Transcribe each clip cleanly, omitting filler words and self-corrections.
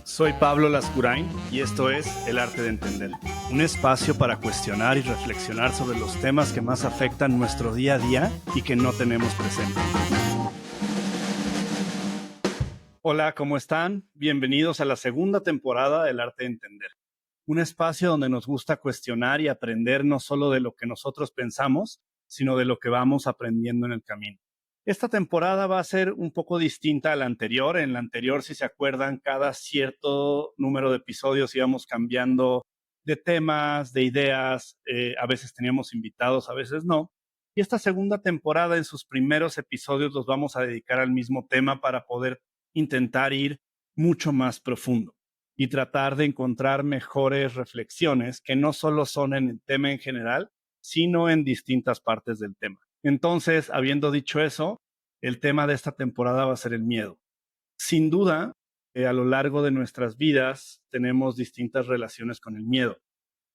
Soy Pablo Lascurain y esto es El Arte de Entender, un espacio para cuestionar y reflexionar sobre los temas que más afectan nuestro día a día y que no tenemos presente. Hola, ¿cómo están? Bienvenidos a la segunda temporada del Arte de Entender, un espacio donde nos gusta cuestionar y aprender no solo de lo que nosotros pensamos, sino de lo que vamos aprendiendo en el camino. Esta temporada va a ser un poco distinta a la anterior. En la anterior, si se acuerdan, cada cierto número de episodios íbamos cambiando de temas, de ideas, a veces teníamos invitados, a veces no. Y esta segunda temporada, en sus primeros episodios, los vamos a dedicar al mismo tema para poder intentar ir mucho más profundo y tratar de encontrar mejores reflexiones que no solo son en el tema en general, sino en distintas partes del tema. Entonces, habiendo dicho eso, el tema de esta temporada va a ser el miedo. Sin duda, a lo largo de nuestras vidas tenemos distintas relaciones con el miedo.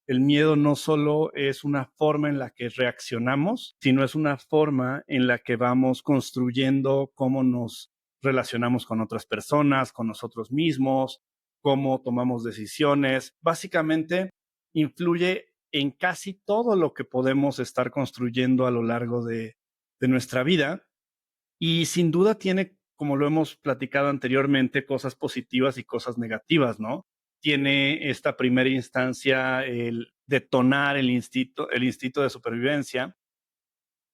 El miedo no solo es una forma en la que reaccionamos, sino es una forma en la que vamos construyendo cómo nos relacionamos con otras personas, con nosotros mismos, cómo tomamos decisiones. Básicamente, influye en casi todo lo que podemos estar construyendo a lo largo de nuestra vida y sin duda tiene, como lo hemos platicado anteriormente, cosas positivas y cosas negativas, ¿no? Tiene esta primera instancia el detonar el instinto de supervivencia,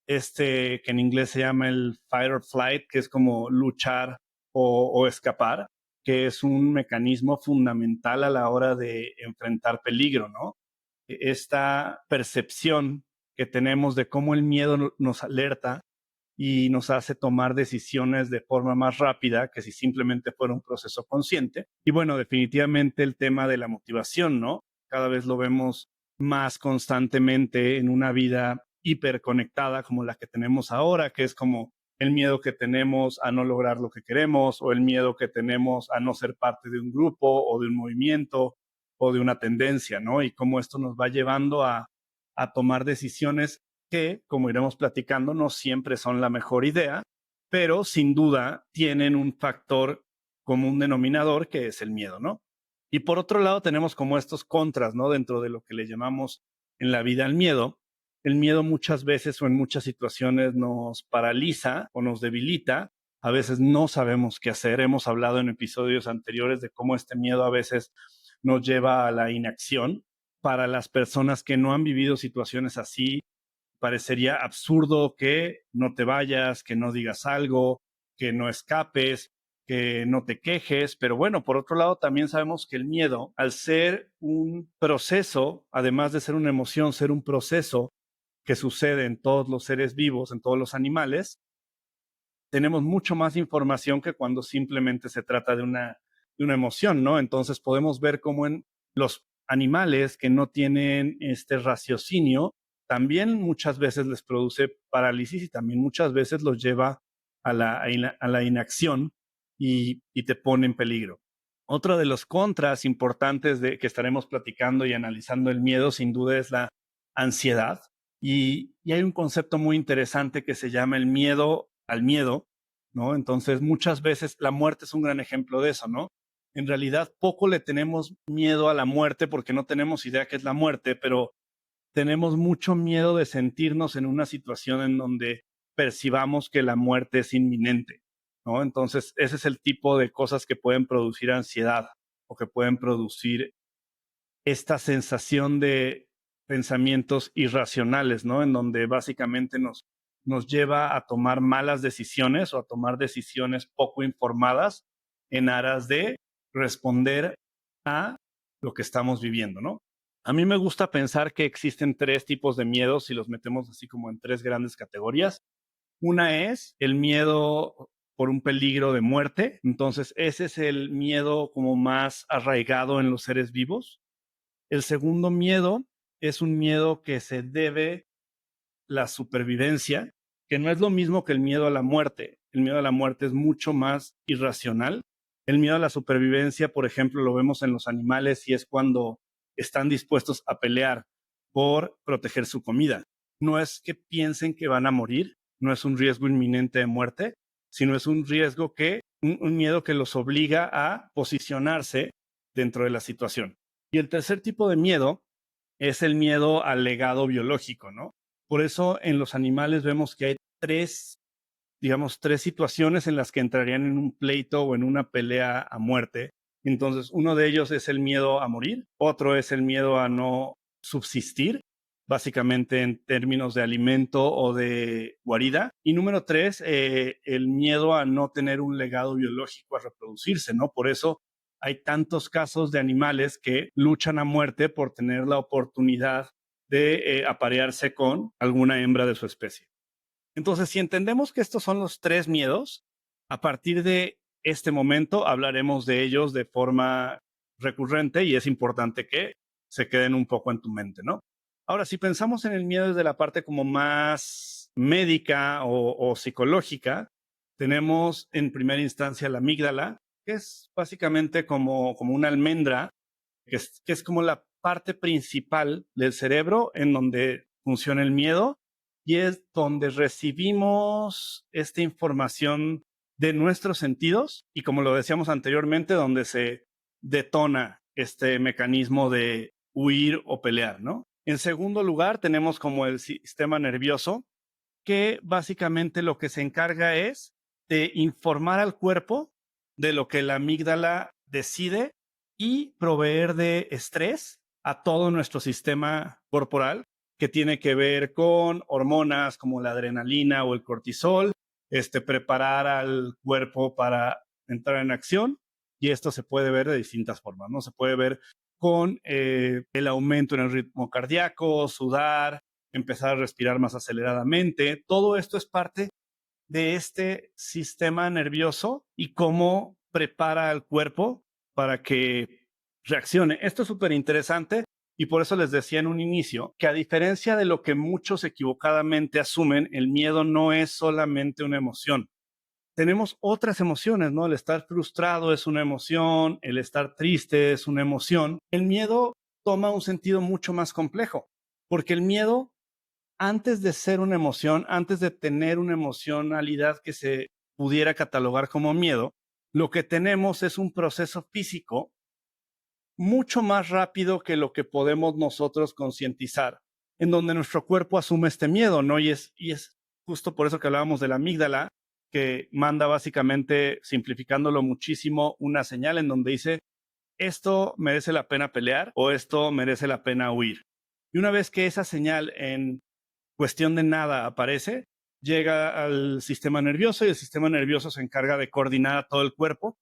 que en inglés se llama el fight or flight, que es como luchar o escapar, que es un mecanismo fundamental a la hora de enfrentar peligro, ¿no? Esta percepción que tenemos de cómo el miedo nos alerta y nos hace tomar decisiones de forma más rápida que si simplemente fuera un proceso consciente. Y bueno, definitivamente el tema de la motivación, ¿no? Cada vez lo vemos más constantemente en una vida hiperconectada como la que tenemos ahora, que es como el miedo que tenemos a no lograr lo que queremos o el miedo que tenemos a no ser parte de un grupo o de un movimiento o de una tendencia, ¿no? Y cómo esto nos va llevando a tomar decisiones que, como iremos platicando, no siempre son la mejor idea, pero sin duda tienen un factor común denominador que es el miedo, ¿no? Y por otro lado tenemos como estos contras, ¿no? Dentro de lo que le llamamos en la vida el miedo. El miedo muchas veces o en muchas situaciones nos paraliza o nos debilita. A veces no sabemos qué hacer. Hemos hablado en episodios anteriores de cómo este miedo a veces nos lleva a la inacción. Para las personas que no han vivido situaciones así, parecería absurdo que no te vayas, que no digas algo, que no escapes, que no te quejes, pero bueno, por otro lado también sabemos que el miedo, al ser un proceso, además de ser una emoción, ser un proceso que sucede en todos los seres vivos, en todos los animales, tenemos mucho más información que cuando simplemente se trata de una emoción, ¿no? Entonces podemos ver cómo en los animales que no tienen este raciocinio, también muchas veces les produce parálisis y también muchas veces los lleva a la inacción y te pone en peligro. Otro de los contras importantes de que estaremos platicando y analizando el miedo, sin duda, es la ansiedad. Y hay un concepto muy interesante que se llama el miedo al miedo, ¿no? Entonces, muchas veces la muerte es un gran ejemplo de eso, ¿no? En realidad, poco le tenemos miedo a la muerte porque no tenemos idea qué es la muerte, pero tenemos mucho miedo de sentirnos en una situación en donde percibamos que la muerte es inminente, ¿no? Entonces, ese es el tipo de cosas que pueden producir ansiedad o que pueden producir esta sensación de pensamientos irracionales, ¿no? En donde básicamente nos lleva a tomar malas decisiones o a tomar decisiones poco informadas en aras de responder a lo que estamos viviendo, ¿no? A mí me gusta pensar que existen tres tipos de miedos y los metemos así como en tres grandes categorías. Una es el miedo por un peligro de muerte. Entonces, ese es el miedo como más arraigado en los seres vivos. El segundo miedo es un miedo que se debe la supervivencia, que no es lo mismo que el miedo a la muerte. El miedo a la muerte es mucho más irracional. El miedo a la supervivencia, por ejemplo, lo vemos en los animales y es cuando están dispuestos a pelear por proteger su comida. No es que piensen que van a morir, no es un riesgo inminente de muerte, sino es un riesgo que un miedo que los obliga a posicionarse dentro de la situación. Y el tercer tipo de miedo es el miedo al legado biológico, ¿no? Por eso en los animales vemos que hay tres situaciones en las que entrarían en un pleito o en una pelea a muerte. Entonces, uno de ellos es el miedo a morir, otro es el miedo a no subsistir, básicamente en términos de alimento o de guarida. Y número tres, el miedo a no tener un legado biológico, a reproducirse, ¿no? Por eso hay tantos casos de animales que luchan a muerte por tener la oportunidad de aparearse con alguna hembra de su especie. Entonces, si entendemos que estos son los tres miedos, a partir de este momento hablaremos de ellos de forma recurrente y es importante que se queden un poco en tu mente, ¿no? Ahora, si pensamos en el miedo desde la parte como más médica o psicológica, tenemos en primera instancia la amígdala, que es básicamente como una almendra, que es como la parte principal del cerebro en donde funciona el miedo y es donde recibimos esta información de nuestros sentidos y, como lo decíamos anteriormente, donde se detona este mecanismo de huir o pelear, ¿no? En segundo lugar, tenemos como el sistema nervioso, que básicamente lo que se encarga es de informar al cuerpo de lo que la amígdala decide y proveer de estrés a todo nuestro sistema corporal, que tiene que ver con hormonas como la adrenalina o el cortisol, preparar al cuerpo para entrar en acción, y esto se puede ver de distintas formas, ¿no? Se puede ver con el aumento en el ritmo cardíaco, sudar, empezar a respirar más aceleradamente. Todo esto es parte de este sistema nervioso y cómo prepara al cuerpo para que reaccione. Esto es súper interesante y por eso les decía en un inicio que, a diferencia de lo que muchos equivocadamente asumen, el miedo no es solamente una emoción. Tenemos otras emociones, ¿no? El estar frustrado es una emoción, el estar triste es una emoción. El miedo toma un sentido mucho más complejo, porque el miedo, antes de ser una emoción, antes de tener una emocionalidad que se pudiera catalogar como miedo, lo que tenemos es un proceso físico mucho más rápido que lo que podemos nosotros concientizar, en donde nuestro cuerpo asume este miedo, ¿no? Y es justo por eso que hablábamos de la amígdala, que manda, básicamente, simplificándolo muchísimo, una señal en donde dice: esto merece la pena pelear o esto merece la pena huir. Y una vez que esa señal, en cuestión de nada, aparece, llega al sistema nervioso y el sistema nervioso se encarga de coordinar a todo el cuerpo.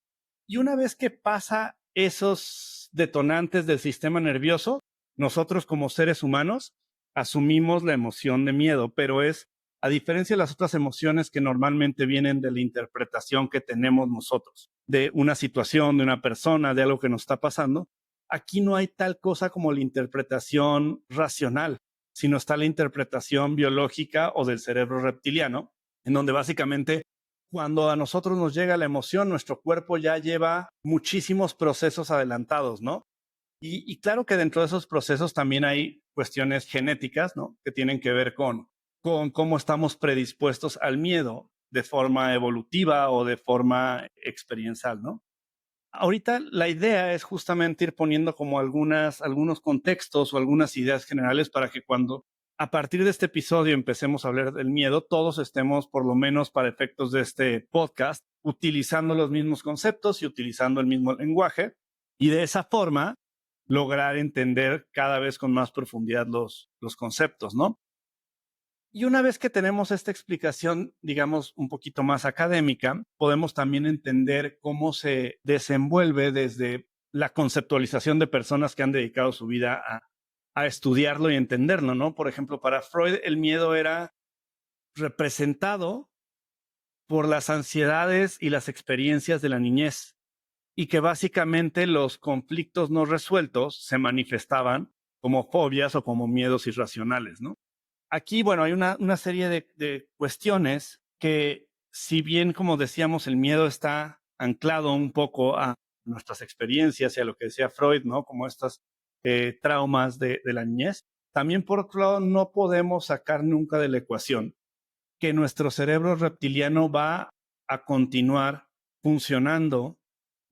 Y una vez que pasa esos detonantes del sistema nervioso, nosotros como seres humanos asumimos la emoción de miedo, pero es, a diferencia de las otras emociones que normalmente vienen de la interpretación que tenemos nosotros, de una situación, de una persona, de algo que nos está pasando, aquí no hay tal cosa como la interpretación racional, sino está la interpretación biológica o del cerebro reptiliano, en donde básicamente, cuando a nosotros nos llega la emoción, nuestro cuerpo ya lleva muchísimos procesos adelantados, ¿no? Y claro que dentro de esos procesos también hay cuestiones genéticas, ¿no? Que tienen que ver con cómo estamos predispuestos al miedo de forma evolutiva o de forma experiencial, ¿no? Ahorita la idea es justamente ir poniendo como algunos contextos o algunas ideas generales para que, cuando a partir de este episodio empecemos a hablar del miedo, todos estemos, por lo menos para efectos de este podcast, utilizando los mismos conceptos y utilizando el mismo lenguaje, y de esa forma lograr entender cada vez con más profundidad los conceptos, ¿no? Y una vez que tenemos esta explicación, digamos, un poquito más académica, podemos también entender cómo se desenvuelve desde la conceptualización de personas que han dedicado su vida a estudiarlo y entenderlo, ¿no? Por ejemplo, para Freud, el miedo era representado por las ansiedades y las experiencias de la niñez, y que básicamente los conflictos no resueltos se manifestaban como fobias o como miedos irracionales, ¿no? Aquí, bueno, hay una serie de cuestiones que, si bien, como decíamos, el miedo está anclado un poco a nuestras experiencias y a lo que decía Freud, ¿no? Como estos traumas de la niñez, también, por otro lado, no podemos sacar nunca de la ecuación que nuestro cerebro reptiliano va a continuar funcionando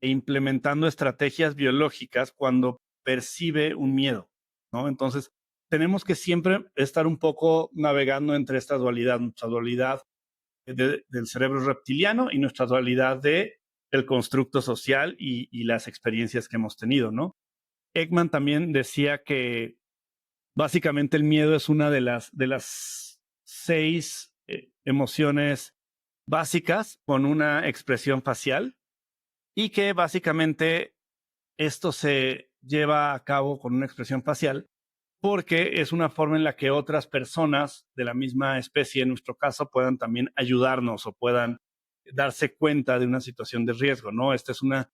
e implementando estrategias biológicas cuando percibe un miedo, ¿no? Entonces, tenemos que siempre estar un poco navegando entre esta dualidad, nuestra dualidad del cerebro reptiliano y nuestra dualidad del constructo social y las experiencias que hemos tenido, ¿no? Ekman también decía que básicamente el miedo es una de las 6 emociones básicas con una expresión facial y que básicamente esto se lleva a cabo con una expresión facial porque es una forma en la que otras personas de la misma especie, en nuestro caso, puedan también ayudarnos o puedan darse cuenta de una situación de riesgo, ¿no? Esta es una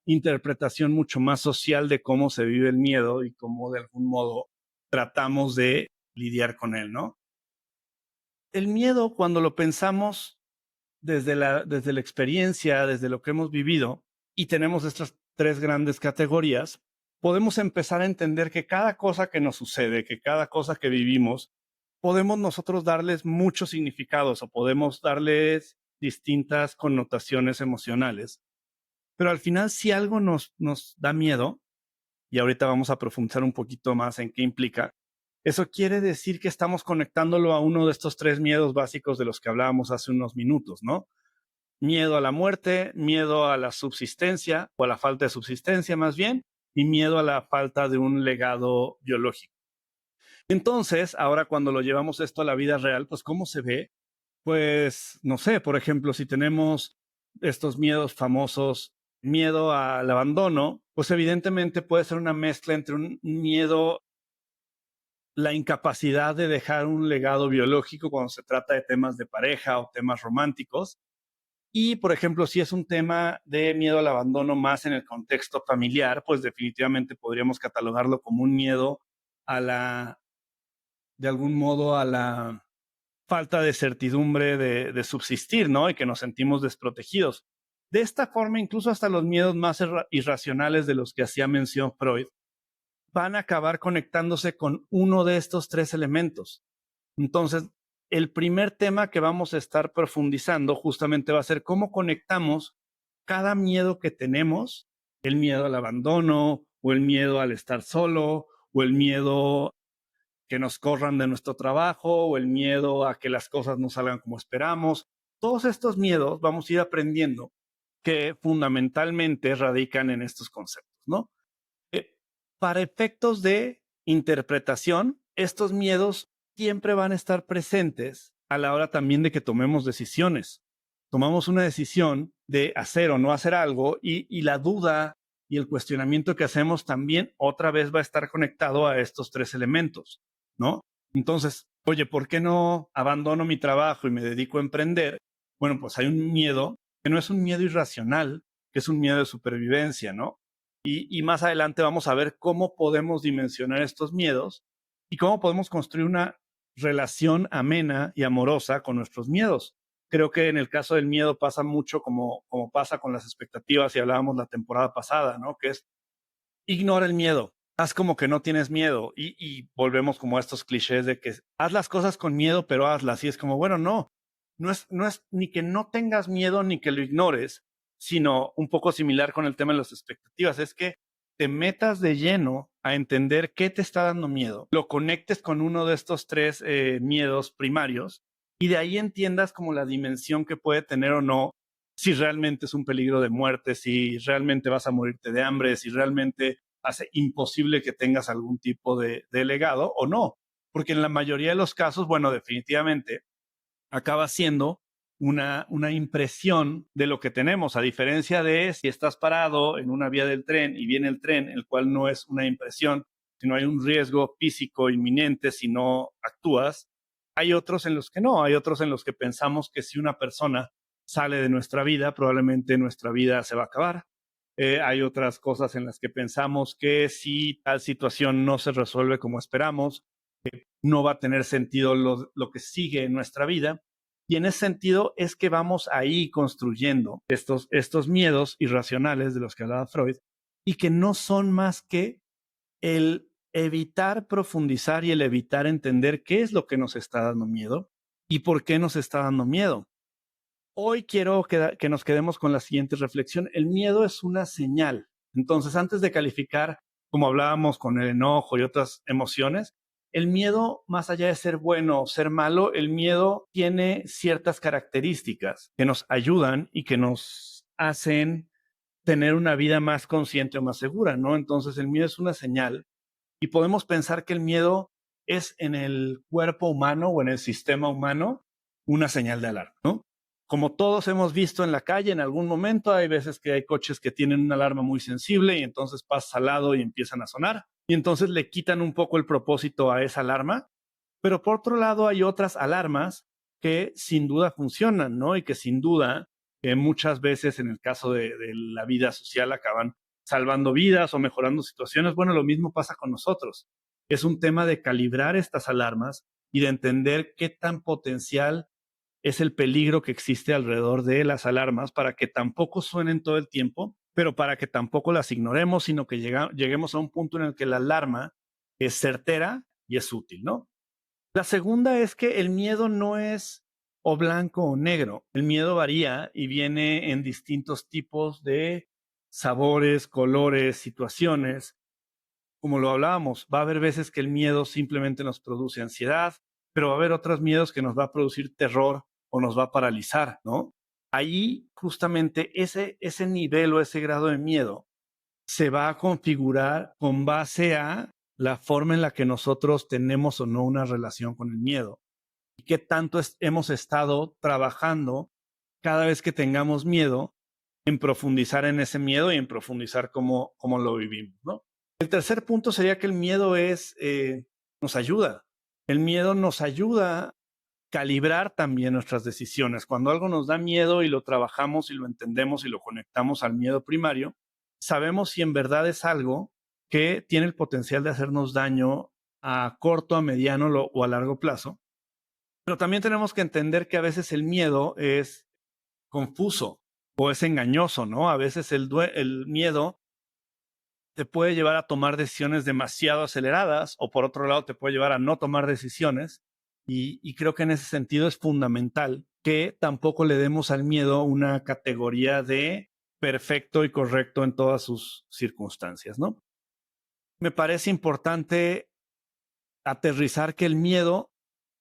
interpretación mucho más social de cómo se vive el miedo y cómo de algún modo tratamos de lidiar con él, ¿no? El miedo, cuando lo pensamos desde la experiencia, desde lo que hemos vivido, y tenemos estas 3 grandes categorías, podemos empezar a entender que cada cosa que nos sucede, que cada cosa que vivimos, podemos nosotros darles muchos significados o podemos darles distintas connotaciones emocionales. Pero al final, si algo nos da miedo, y ahorita vamos a profundizar un poquito más en qué implica, eso quiere decir que estamos conectándolo a uno de estos 3 miedos básicos de los que hablábamos hace unos minutos, ¿no? Miedo a la muerte, miedo a la subsistencia o a la falta de subsistencia más bien, y miedo a la falta de un legado biológico. Entonces, ahora cuando lo llevamos esto a la vida real, pues ¿cómo se ve? Pues, no sé, por ejemplo, si tenemos estos miedos famosos, miedo al abandono, pues evidentemente puede ser una mezcla entre un miedo, la incapacidad de dejar un legado biológico cuando se trata de temas de pareja o temas románticos. Y, por ejemplo, si es un tema de miedo al abandono más en el contexto familiar, pues definitivamente podríamos catalogarlo como un miedo a de algún modo, a la falta de certidumbre de subsistir, ¿no? Y que nos sentimos desprotegidos. De esta forma, incluso hasta los miedos más irracionales de los que hacía mención Freud van a acabar conectándose con uno de estos 3 elementos. Entonces, el primer tema que vamos a estar profundizando justamente va a ser cómo conectamos cada miedo que tenemos, el miedo al abandono o el miedo al estar solo o el miedo que nos corran de nuestro trabajo o el miedo a que las cosas no salgan como esperamos. Todos estos miedos vamos a ir aprendiendo que fundamentalmente radican en estos conceptos, ¿no? Eh, para efectos de interpretación, estos miedos siempre van a estar presentes a la hora también de que tomemos decisiones. Tomamos una decisión de hacer o no hacer algo y la duda y el cuestionamiento que hacemos también otra vez va a estar conectado a estos 3 elementos, ¿no? Entonces, oye, ¿por qué no abandono mi trabajo y me dedico a emprender? Bueno, pues hay un miedo que no es un miedo irracional, que es un miedo de supervivencia, ¿no? Y más adelante vamos a ver cómo podemos dimensionar estos miedos y cómo podemos construir una relación amena y amorosa con nuestros miedos. Creo que en el caso del miedo pasa mucho como pasa con las expectativas y hablábamos la temporada pasada, ¿no? Que es ignora el miedo, haz como que no tienes miedo y volvemos como a estos clichés de que haz las cosas con miedo, pero hazlas. Y es como, bueno, no es ni que no tengas miedo ni que lo ignores, sino un poco similar con el tema de las expectativas, es que te metas de lleno a entender qué te está dando miedo, lo conectes con uno de estos 3 miedos primarios y de ahí entiendas como la dimensión que puede tener o no, si realmente es un peligro de muerte, si realmente vas a morirte de hambre, si realmente hace imposible que tengas algún tipo de legado o no. Porque en la mayoría de los casos, bueno, definitivamente acaba siendo una impresión de lo que tenemos, a diferencia de si estás parado en una vía del tren y viene el tren, el cual no es una impresión, sino hay un riesgo físico inminente si no actúas. Hay otros en los que no, hay otros en los que pensamos que si una persona sale de nuestra vida, probablemente nuestra vida se va a acabar. Hay otras cosas en las que pensamos que si tal situación no se resuelve como esperamos, no va a tener sentido lo que sigue en nuestra vida. Y en ese sentido es que vamos ahí construyendo estos miedos irracionales de los que hablaba Freud y que no son más que el evitar profundizar y el evitar entender qué es lo que nos está dando miedo y por qué nos está dando miedo. Hoy quiero que nos quedemos con la siguiente reflexión. El miedo es una señal. Entonces, antes de calificar, como hablábamos con el enojo y otras emociones, el miedo, más allá de ser bueno o ser malo, el miedo tiene ciertas características que nos ayudan y que nos hacen tener una vida más consciente o más segura, ¿no? Entonces, el miedo es una señal y podemos pensar que el miedo es en el cuerpo humano o en el sistema humano una señal de alarma, ¿no? Como todos hemos visto en la calle en algún momento, hay veces que hay coches que tienen una alarma muy sensible y entonces pasas al lado y empiezan a sonar y entonces le quitan un poco el propósito a esa alarma, pero por otro lado hay otras alarmas que sin duda funcionan, ¿no? Y que sin duda muchas veces en el caso de la vida social acaban salvando vidas o mejorando situaciones. Bueno, lo mismo pasa con nosotros. Es un tema de calibrar estas alarmas y de entender qué tan potencial es el peligro que existe alrededor de las alarmas para que tampoco suenen todo el tiempo, pero para que tampoco las ignoremos, sino que lleguemos a un punto en el que la alarma es certera y es útil, ¿no? La segunda es que el miedo no es o blanco o negro. El miedo varía y viene en distintos tipos de sabores, colores, situaciones. Como lo hablábamos, va a haber veces que el miedo simplemente nos produce ansiedad, pero va a haber otros miedos que nos va a producir terror o nos va a paralizar, ¿no? Ahí justamente ese nivel o ese grado de miedo se va a configurar con base a la forma en la que nosotros tenemos o no una relación con el miedo y qué tanto hemos estado trabajando cada vez que tengamos miedo en profundizar en ese miedo y en profundizar cómo lo vivimos, ¿no? El tercer punto sería que el miedo nos ayuda. El miedo nos ayuda a calibrar también nuestras decisiones. Cuando algo nos da miedo y lo trabajamos y lo entendemos y lo conectamos al miedo primario, sabemos si en verdad es algo que tiene el potencial de hacernos daño a corto, a mediano o a largo plazo. Pero también tenemos que entender que a veces el miedo es confuso o es engañoso, ¿no? A veces el miedo te puede llevar a tomar decisiones demasiado aceleradas o por otro lado te puede llevar a no tomar decisiones y creo que en ese sentido es fundamental que tampoco le demos al miedo una categoría de perfecto y correcto en todas sus circunstancias, ¿no? Me parece importante aterrizar que el miedo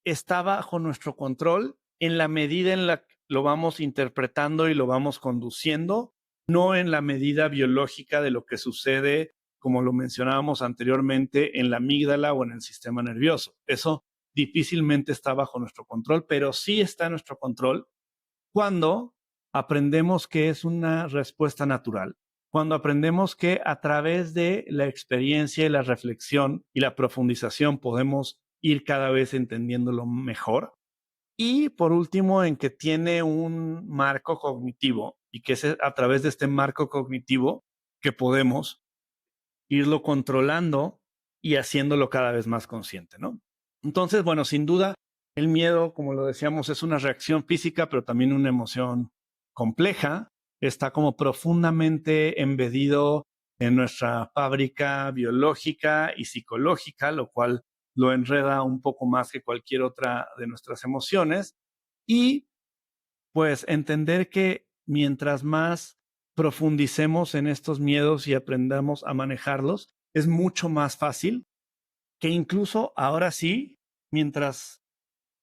está bajo nuestro control en la medida en la que lo vamos interpretando y lo vamos conduciendo, no en la medida biológica de lo que sucede, como lo mencionábamos anteriormente, en la amígdala o en el sistema nervioso. Eso difícilmente está bajo nuestro control, pero sí está en nuestro control cuando aprendemos que es una respuesta natural, cuando aprendemos que a través de la experiencia y la reflexión y la profundización podemos ir cada vez entendiéndolo mejor. Y por último, en que tiene un marco cognitivo y que es a través de este marco cognitivo que podemos irlo controlando y haciéndolo cada vez más consciente, ¿no? Entonces, bueno, sin duda, el miedo, como lo decíamos, es una reacción física, pero también una emoción compleja. Está como profundamente embedido en nuestra fábrica biológica y psicológica, lo cual lo enreda un poco más que cualquier otra de nuestras emociones. Y pues entender que mientras más profundicemos en estos miedos y aprendamos a manejarlos, es mucho más fácil que incluso ahora sí, mientras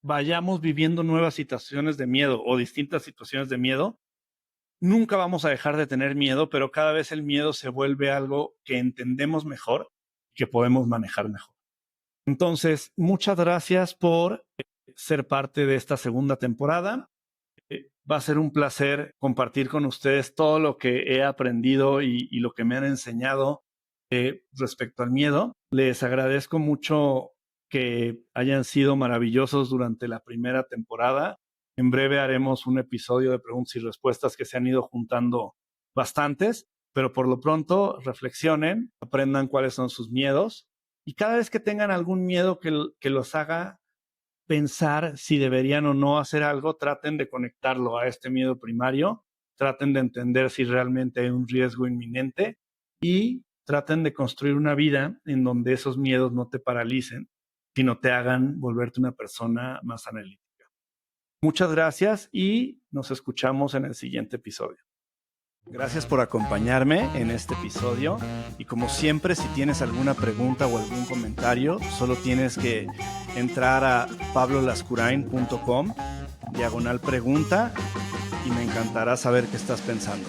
vayamos viviendo nuevas situaciones de miedo o distintas situaciones de miedo, nunca vamos a dejar de tener miedo, pero cada vez el miedo se vuelve algo que entendemos mejor y que podemos manejar mejor. Entonces, muchas gracias por ser parte de esta segunda temporada. Va a ser un placer compartir con ustedes todo lo que he aprendido y lo que me han enseñado respecto al miedo. Les agradezco mucho que hayan sido maravillosos durante la primera temporada. En breve haremos un episodio de preguntas y respuestas que se han ido juntando bastantes, pero por lo pronto reflexionen, aprendan cuáles son sus miedos y cada vez que tengan algún miedo que los haga pensar si deberían o no hacer algo, traten de conectarlo a este miedo primario, traten de entender si realmente hay un riesgo inminente y traten de construir una vida en donde esos miedos no te paralicen, sino te hagan volverte una persona más analítica. Muchas gracias y nos escuchamos en el siguiente episodio. Gracias por acompañarme en este episodio y como siempre, si tienes alguna pregunta o algún comentario, solo tienes que entrar a pablolascurain.com/pregunta y me encantará saber qué estás pensando.